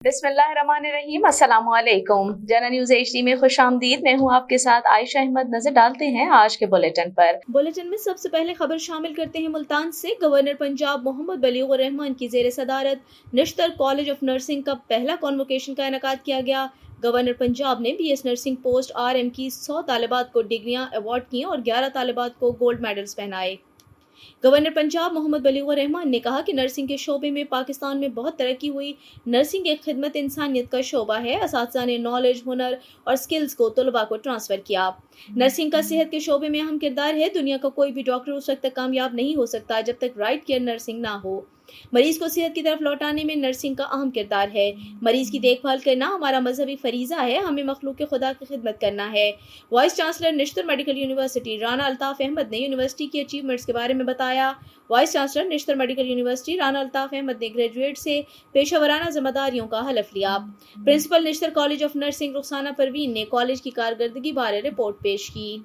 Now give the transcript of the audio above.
बिस्मिल्लाहिर्रहमानिर्रहीम, अस्सलाम वालेकुम। जना न्यूज HD में खुश आमदीद। मैं हूँ आपके साथ आयशा अहमद। नजर डालते हैं आज के बुलेटिन पर। बुलेटिन में सबसे पहले खबर शामिल करते हैं मुल्तान से। गवर्नर पंजाब मोहम्मद बलीगुर रहमान की जेर सदारत निश्तर कॉलेज ऑफ नर्सिंग का पहला कॉन्वोकेशन का इनेकाद किया गया। गवर्नर पंजाब ने BS नर्सिंग पोस्ट RM की 100 तालिबात को डिग्रियां अवार्ड की और 11 तालिबात को गोल्ड मेडल्स पहनाए। गवर्नर पंजाब मोहम्मद बलीगुर रहमान ने कहा कि नर्सिंग के शोबे में पाकिस्तान में बहुत तरक्की हुई। नर्सिंग एक खिदमत इंसानियत का शोबा है। असातिज़ा ने नॉलेज, हुनर और स्किल्स को तलबा को ट्रांसफ़र किया। नर्सिंग का सेहत के शोबे में अहम किरदार है। दुनिया का कोई भी डॉक्टर उस वक्त तक कामयाब नहीं हो सकता जब तक राइट केयर नर्सिंग ना हो। मरीज को सेहत की तरफ लौटाने में नर्सिंग का अहम किरदार है। मरीज की देखभाल करना हमारा मजहबी फरीजा है। हमें मखलूक खुदा की खिदमत करना है। Vice chancellor Nishtar Medical University Rana Altaf Ahmad ने यूनिवर्सिटी की अचीवमेंट्स के बारे में बताया। Vice chancellor Nishtar Medical University Rana Altaf Ahmad ने ग्रेजुएट से पेशेवराना जिम्मेदारियों का हलफ लिया। Principal Nishtar College of Nursing Rukhsana Parveen ने कॉलेज की कारकर्दगी बारे रिपोर्ट पेश की।